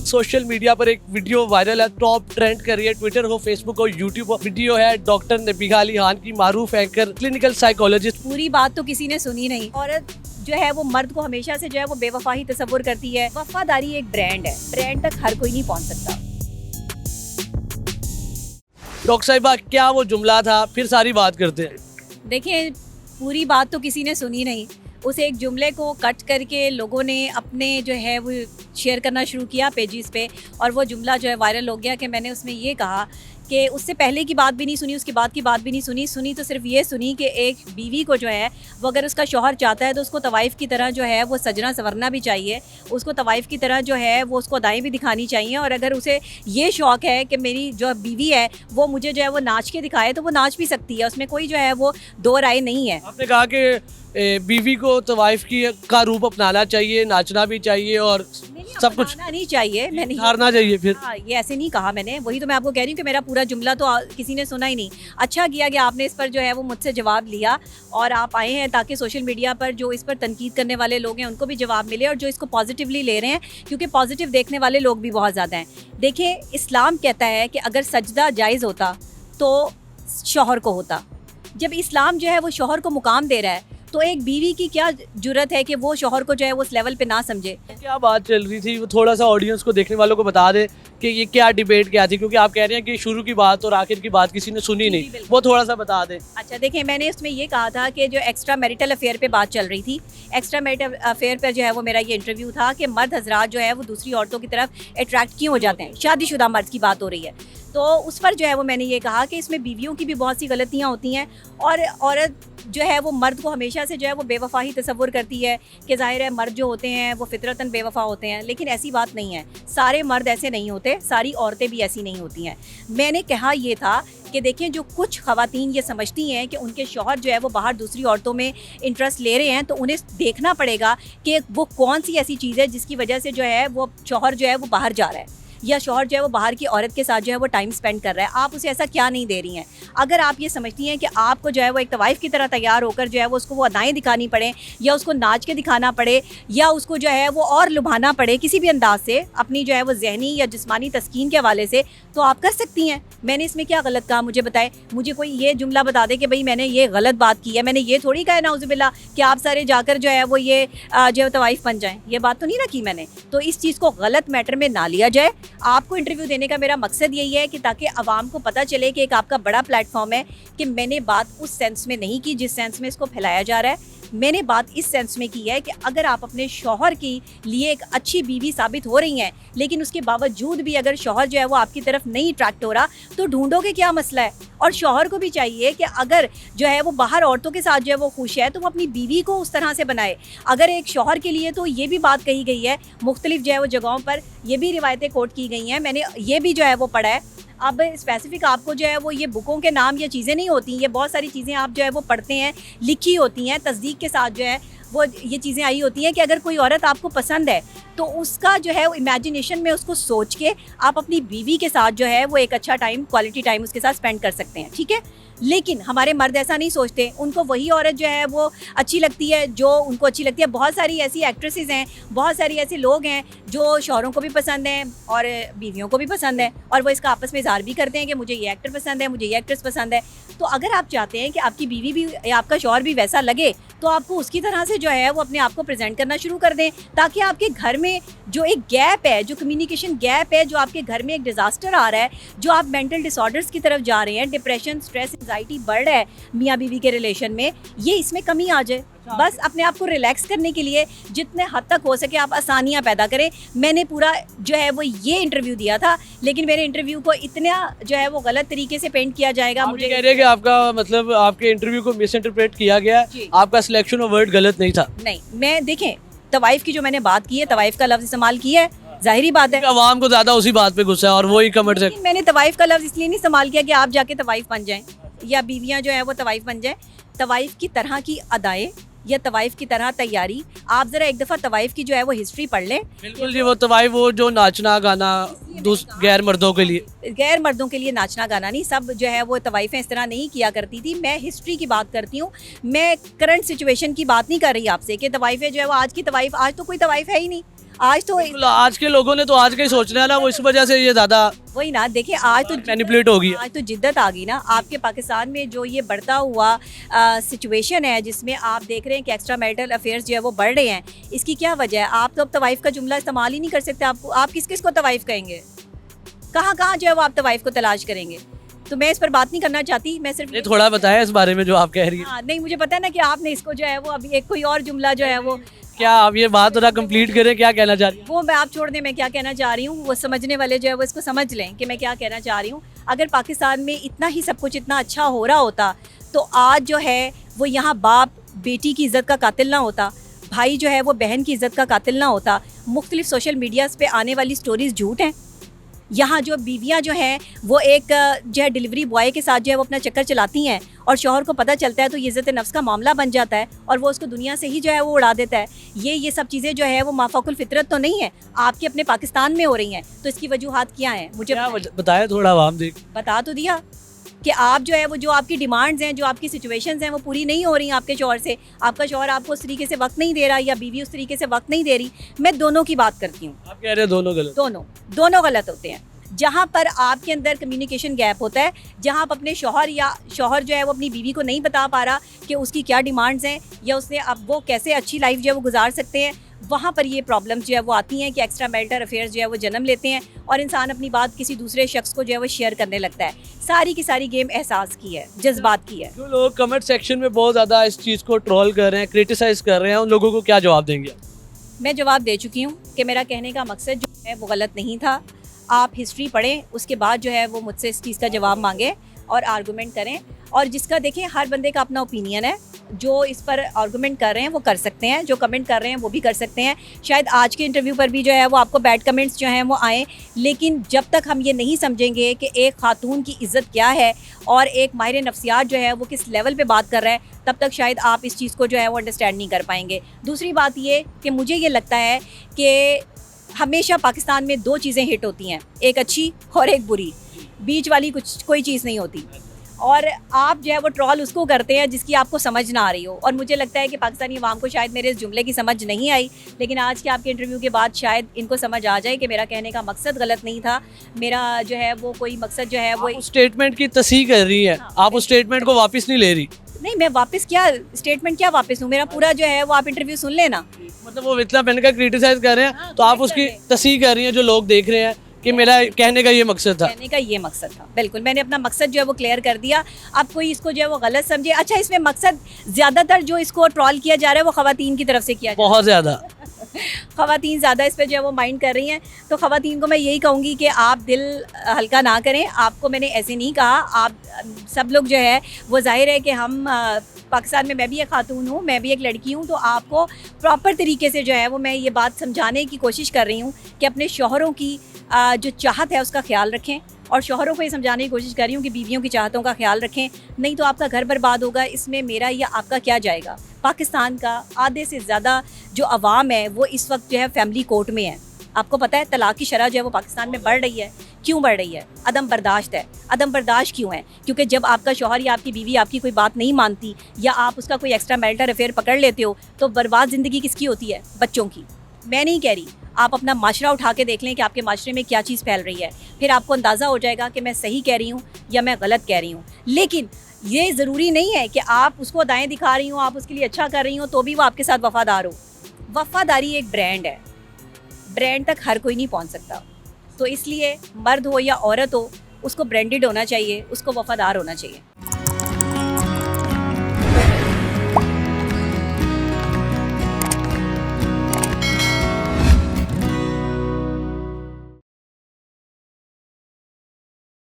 Social media पर एक video viral है, टॉप ट्रेंड कर रही है, ट्विटर हो, फेसबुक हो, यूट्यूब हो। वीडियो है डॉक्टर नबीहा अली खान की, मारूफ एंकर, क्लिनिकल साइकोलॉजिस्ट। पूरी बात तो किसी ने सुनी नहीं। औरत जो है वो मर्द को हमेशा से जो है वो बेवफा ही तस्वुर करती है। वफादारी एक ब्रांड है, ब्रांड तक हर कोई नहीं पहुंच सकता। डॉक्टर साहिबा, क्या वो जुमला था? फिर सारी बात करते हैं। देखिए, पूरी बात तो किसी ने सुनी नहीं। उस एक जुमले को कट करके लोगों ने अपने जो है वो शेयर करना शुरू किया पेजेस पे, और वो जुमला जो है वायरल हो गया कि मैंने उसमें ये कहा कि उससे पहले की बात भी नहीं सुनी, उसके बाद की बात भी नहीं सुनी तो सिर्फ ये सुनी कि एक बीवी को जो है वो अगर उसका शौहर चाहता है तो उसको तवाइफ की तरह जो है वो सजना संवरना भी चाहिए, उसको तवाइफ की तरह जो है वो उसको अदाएँ भी दिखानी चाहिए। और अगर उसे ये शौक़ है कि मेरी जो बीवी है वो मुझे जो है वो नाच के दिखाए तो वो नाच भी सकती है, उसमें कोई जो है वो दो राय नहीं है। आपने कहा कि बीवी को तवाइफ की का रूप अपनाना चाहिए, नाचना भी चाहिए और सब कुछ नहीं चाहिए, मैंने हारना चाहिए। फिर ये ऐसे नहीं कहा मैंने, वही तो मैं आपको कह रही हूँ कि मेरा पूरा जुमला तो किसी ने सुना ही नहीं। अच्छा किया कि आपने इस पर जो है वो मुझसे जवाब लिया और आप आए हैं ताकि सोशल मीडिया पर जो इस पर तनकीद करने वाले लोग हैं उनको भी जवाब मिले, और जो इसको पॉजिटिवली ले रहे हैं, क्योंकि पॉजिटिव देखने वाले लोग भी बहुत ज़्यादा हैं। देखिए, इस्लाम कहता है कि अगर सजदा जायज़ होता तो शौहर को होता। जब इस्लाम जो है वो शौहर को मुकाम दे रहा है तो एक बीवी की क्या जुर्रत है कि वो शौहर को जो है वो उस लेवल पे ना समझे। क्या बात चल रही थी, वो थोड़ा सा ऑडियंस को, देखने वालों को बता दे कि ये क्या डिबेट क्या थी, क्योंकि आप कह रहे हैं कि शुरू की बात और आखिर की बात किसी ने सुनी नहीं, वो थोड़ा सा बता दें। अच्छा, देखिए, मैंने इसमें ये कहा था कि जो एक्स्ट्रा मैरिटल अफेयर पे बात चल रही थी, एक्स्ट्रा मैरिटल अफेयर पर जो है वो मेरा ये इंटरव्यू था कि मर्द हजरात जो है वो दूसरी औरतों की तरफ अट्रैक्ट क्यों हो जाते हैं, शादीशुदा मर्द की बात हो रही है, तो उस पर जो है वो मैंने ये कहा कि इसमें बीवियों की भी बहुत सी गलतियाँ होती हैं, और औरत जो है वो मर्द को हमेशा से जो है वो बेवफा ही तस्वुर करती है कि जाहिर है मर्द जो होते हैं वो फितरतन बेवफा होते हैं, लेकिन ऐसी बात नहीं है। सारे मर्द ऐसे नहीं होते, सारी औरतें भी ऐसी नहीं होती हैं। मैंने कहा ये था कि देखिए, जो कुछ ख़वातीन ये समझती हैं कि उनके शौहर जो है वो बाहर दूसरी औरतों में इंटरेस्ट ले रहे हैं, तो उन्हें देखना पड़ेगा कि वो कौन सी ऐसी चीज़ है जिसकी वजह से जो है वो शौहर जो है वो बाहर जा रहा है, या शौहर जो है वो बाहर की औरत के साथ जो है वो टाइम स्पेंड कर रहा है। आप उसे ऐसा क्या नहीं दे रही हैं? अगर आप ये समझती हैं कि आपको जो है वो एक तवाइफ की तरह तैयार होकर जो है वो उसको वो अदाएँ दिखानी पड़े, या उसको नाच के दिखाना पड़े, या उसको जो है वो और लुभाना पड़े किसी भी अंदाज से अपनी जो है वो जहनी या जिस्मानी तस्कीन के हवाले से, तो आप कर सकती हैं। मैंने इसमें क्या गलत कहा? मुझे बताएं, मुझे कोई ये जुमला बता दे कि भाई मैंने ये गलत बात की है। मैंने ये थोड़ी कहा नाउज़ुबिल्लाह कि आप सारे जाकर जो है वो ये जो है तवाइफ बन जाएँ, ये बात तो नहीं ना की मैंने। तो इस चीज़ को गलत मैटर में ना लिया जाए। आपको इंटरव्यू देने का मेरा मकसद यही है कि ताकि आवाम को पता चले कि एक आपका बड़ा प्लेटफॉर्म है, कि मैंने बात उस सेंस में नहीं की जिस सेंस में इसको फैलाया जा रहा है। मैंने बात इस सेंस में की है कि अगर आप अपने शौहर के लिए एक अच्छी बीवी साबित हो रही हैं, लेकिन उसके बावजूद भी अगर शौहर जो है वो आपकी तरफ नहीं अट्रैक्ट हो रहा, तो ढूंढोगे क्या मसला है? और शौहर को भी चाहिए कि अगर जो है वो बाहर औरतों के साथ जो है वो खुश है, तो वो अपनी बीवी को उस तरह से बनाए। अगर एक शौहर के लिए तो ये भी बात कही गई है, मुख्तलिफ जो है वो जगहों पर ये भी रिवायतें कोट की गई हैं, मैंने ये भी जो है वो पढ़ा है। अब स्पेसिफिक आपको जो है वो ये बुकों के नाम या चीज़ें नहीं होती, ये बहुत सारी चीज़ें आप जो है वो पढ़ते हैं, लिखी होती हैं, तस्दीक के साथ जो है वो ये चीज़ें आई होती हैं कि अगर कोई औरत आपको पसंद है तो उसका जो है वो इमेजिनेशन में उसको सोच के आप अपनी बीवी के साथ जो है वो एक अच्छा टाइम, क्वालिटी टाइम उसके साथ स्पेंड कर सकते हैं, ठीक है। लेकिन हमारे मर्द ऐसा नहीं सोचते, उनको वही औरत जो है वो अच्छी लगती है जो उनको अच्छी लगती है। बहुत सारी ऐसी एक्ट्रेसेस हैं, बहुत सारी ऐसे लोग हैं जो शौहरों को भी पसंद हैं और बीवियों को भी पसंद है, और वो इसका आपस में इज़हार भी करते हैं कि मुझे ये एक्टर पसंद है, मुझे ये एक्ट्रेस पसंद है। तो अगर आप चाहते हैं कि आपकी बीवी भी या आपका शौहर भी वैसा लगे, तो आपको उसकी तरह से जो है वो अपने आप को प्रेजेंट करना शुरू कर दें, ताकि आपके घर में जो एक गैप है, जो कम्युनिकेशन गैप है, जो आपके घर में एक डिज़ास्टर आ रहा है, जो आप मेंटल डिसऑर्डर्स की तरफ जा रहे हैं, डिप्रेशन, स्ट्रेस, एंजाइटी बढ़ रहा है मियाँ बीवी के रिलेशन में, ये इसमें कमी आ जाए। बस अपने आप को रिलैक्स करने के लिए जितने हद तक हो सके आप आसानियाँ पैदा करें। मैंने पूरा जो है वो ये इंटरव्यू दिया था, लेकिन मेरे इंटरव्यू को इतना जो है वो गलत तरीके से पेंट किया जाएगा। मुझे कह रहे हैं कि आपका मतलब आपके इंटरव्यू को मिस इंटरप्रेट किया गया, आपका सिलेक्शन ऑफ वर्ड गलत नहीं था। नहीं, मैं देखें, तवाइफ की जो मैंने बात की है, तवाइफ का लफ्ज़ इस्तेमाल किया है, जाहिरी बात है आवाम को ज़्यादा उसी बात पे गुस्सा है और वही कमेंट से। मैंने तवाइफ का लफ्ज़ इसलिए नहीं इस्तेमाल किया कि आप जाके तवाइफ बन जाएं या बीवियां जो है वो तवाइफ बन जाएं। तवाइफ की तरह की अदाएं या तवाइफ की तरह तैयारी, आप ज़रा एक दफ़ा तवाइफ की जो है वो हिस्ट्री पढ़ लें। बिल्कुल जी, वो तवाइफ वो जो नाचना गाना गैर मर्दों के लिए, गैर मर्दों के लिए नाचना गाना नहीं, सब जो है वो तवाइफें इस तरह नहीं किया करती थी। मैं हिस्ट्री की बात करती हूँ, मैं करंट सिचुएशन की बात नहीं कर रही आपसे कि तवाइफें जो है वो आज की तवाइफ, आज तो कोई तवाइफ है ही नहीं। आज तो बिल्कुल, आज के लोगों ने तो आज का ही सोचना है ना, वो इस वजह से ये ज़्यादा वही ना, देखिए आज तो मैनिपुलेट हो गई है। आज तो जिद्दत आ गई ना आपके पाकिस्तान में, जो ये बढ़ता हुआ सिचुएशन है जिसमें आप देख रहे हैं कि एक्स्ट्रा मैरिटल अफेयर्स जो है वो बढ़ रहे हैं। इसकी क्या वजह है? आप तो अब तवाइफ का जुमला इस्तेमाल ही नहीं कर सकते। आप किस किस को तवाइफ कहेंगे? कहाँ कहाँ जो है वो आप तवाइफ को तलाश करेंगे? तो मैं इस पर बात नहीं करना चाहती, मैं सिर्फ ये थोड़ा बताया इस बारे में जो आप कह रही है। हाँ, नहीं मुझे पता है ना कि आपने इसको जो है वो अभी एक कोई और जुमला जो है वो क्या आप ये बात थोड़ा कंप्लीट करें, क्या कहना चाह रही हैं? वो मैं आप छोड़ दें, मैं क्या कहना चाह रही हूँ वो समझने वाले जो है वो इसको समझ लें कि मैं क्या कहना चाह रही हूँ। अगर पाकिस्तान में इतना ही सब कुछ इतना अच्छा हो रहा होता तो आज जो है वो यहाँ बाप बेटी की इज़्ज़त का कातिल ना होता, भाई जो है वो बहन की इज़्ज़त का कातिल ना होता। मुख्तलिफ सोशल मीडियाज़ पे आने वाली स्टोरीज़ झूठ हैं। यहाँ जो बीवियाँ जो हैं वो एक जो है डिलीवरी बॉय के साथ जो है वो अपना चक्कर चलाती हैं और शौहर को पता चलता है तो ये इज़्ज़त नफ्स का मामला बन जाता है और वो उसको दुनिया से ही जो है वो उड़ा देता है। ये सब चीज़ें जो है वो माफाकुल फितरत तो नहीं है, आपके अपने पाकिस्तान में हो रही हैं। तो इसकी वजूहात क्या हैं मुझे बताया थोड़ा आवाम देख। बता तो दिया कि आप जो है वो जो आपकी डिमांड्स हैं, जो आपकी सिचुएशंस हैं वो पूरी नहीं हो रही आपके शौहर से। आपका शौहर आपको उस तरीके से वक्त नहीं दे रहा या बीवी उस तरीके से वक्त नहीं दे रही। मैं दोनों की बात करती हूँ। आप कह रहे हैं दोनों गलत? दोनों गलत होते हैं। जहाँ पर आपके अंदर कम्युनिकेशन गैप होता है, जहाँ आप अपने शौहर जो है वो अपनी बीवी को नहीं बता पा रहा कि उसकी क्या डिमांड्स हैं या उसने अब वो कैसे अच्छी लाइफ जो है वो गुजार सकते हैं, वहाँ पर ये प्रॉब्लम्स जो है वो आती हैं कि एक्स्ट्रा मैरिटल अफेयर्स जो है वो जन्म लेते हैं और इंसान अपनी बात किसी दूसरे शख्स को जो है वो शेयर करने लगता है। सारी की सारी गेम एहसास की है, जज्बात की है। जो लोग कमेंट सेक्शन में बहुत ज़्यादा इस चीज़ को ट्रोल कर रहे हैं, क्रिटिसाइज कर रहे हैं, उन लोगों को क्या जवाब देंगे? मैं जवाब दे चुकी हूँ कि मेरा कहने का मकसद जो है वो गलत नहीं था। आप हिस्ट्री पढ़ें, उसके बाद जो है वो मुझसे इस चीज़ का जवाब मांगें और आर्गूमेंट करें। और जिसका देखें, हर बंदे का अपना ओपिनियन है। जो इस पर आर्गूमेंट कर रहे हैं वो कर सकते हैं, जो कमेंट कर रहे हैं वो भी कर सकते हैं। शायद आज के इंटरव्यू पर भी जो है वो आपको बैड कमेंट्स जो हैं वो आएँ, लेकिन जब तक हम ये नहीं समझेंगे कि एक खातून की इज़्ज़त क्या है और एक माहिर नफ्सियात जो है वो किस लेवल पे बात कर रहा है, तब तक शायद आप इस चीज़ को जो है वो अंडरस्टैंड नहीं कर पाएंगे। दूसरी बात ये कि मुझे ये लगता है कि हमेशा पाकिस्तान में दो चीज़ें हिट होती हैं, एक अच्छी और एक बुरी। बीच वाली कोई चीज़ नहीं होती। और आप जो है वो ट्रॉल उसको करते हैं जिसकी आपको समझ ना आ रही हो। और मुझे लगता है कि पाकिस्तानी अवाम को शायद मेरे इस जुमले की समझ नहीं आई, लेकिन आज के आपके इंटरव्यू के बाद शायद इनको समझ आ जाए कि मेरा कहने का मकसद गलत नहीं था। मेरा जो है वो कोई मकसद जो है वो उस स्टेटमेंट की तस्दीक कर रही है। हाँ, आप उस स्टेटमेंट को वापस नहीं ले रही? नहीं, मैं वापस क्या स्टेटमेंट क्या वापस लूँ? मेरा पूरा जो है वो आप इंटरव्यू सुन लेना। मतलब वो इतना पहन का क्रिटिसाइज कर रहे हैं, हाँ, तो आप correct उसकी कर रहे हैं। तस्दीक कर रही हैं जो लोग देख रहे हैं कि मेरा कहने का ये मकसद था। कहने का ये मकसद था, बिल्कुल मैंने अपना मकसद जो है वो क्लियर कर दिया। अब कोई इसको जो है वो गलत समझे। अच्छा, इसमें मकसद ज़्यादातर जो इसको ट्रॉल किया जा रहा है वो ख़वातीन की तरफ से किया जा रहा है। बहुत ज़्यादा ख़वातीन ज़्यादा इस पर जो है वो माइंड कर रही हैं। तो ख़वातीन को मैं यही कहूँगी कि आप दिल हल्का ना करें। आपको मैंने ऐसे नहीं कहा। आप सब लोग जो है वो जाहिर है कि हम पाकिस्तान में, मैं भी एक खातून हूँ, मैं भी एक लड़की हूँ, तो आपको प्रॉपर तरीके से जो है वो मैं ये बात समझाने की कोशिश कर रही हूँ कि अपने शौहरों की जो चाहत है उसका ख्याल रखें। और शौहरों को ये समझाने की कोशिश कर रही हूँ कि बीवियों की चाहतों का ख्याल रखें, नहीं तो आपका घर बर्बाद होगा। इसमें मेरा या आपका क्या जाएगा? पाकिस्तान का आधे से ज़्यादा जो अवाम है वो इस वक्त जो है फैमिली कोर्ट में है। आपको पता है तलाक की शरह जो है वो पाकिस्तान में बढ़ रही है। क्यों बढ़ रही है? अदम बर्दाश्त है। अदम बर्दाश्त क्यों है? क्योंकि जब आपका शौहर या आपकी बीवी आपकी कोई बात नहीं मानती या आप उसका कोई एक्स्ट्रा मैरिटल अफेयर पकड़ लेते हो, तो बर्बाद ज़िंदगी किसकी होती है? बच्चों की। मैं नहीं कह रही, आप अपना माशरा उठा के देख लें कि आपके माशरे में क्या चीज़ फैल रही है, फिर आपको अंदाज़ा हो जाएगा कि मैं सही कह रही हूँ या मैं गलत कह रही हूँ। लेकिन ये ज़रूरी नहीं है कि आप उसको दाएँ दिखा रही हो, आप उसके लिए अच्छा कर रही हो तो भी वो आपके साथ वफ़ादार हो। वफ़ादारी एक ब्रांड है, ब्रांड तक हर कोई नहीं पहुंच सकता। तो इसलिए मर्द हो या औरत हो, उसको ब्रांडेड होना चाहिए, उसको वफ़ादार होना चाहिए।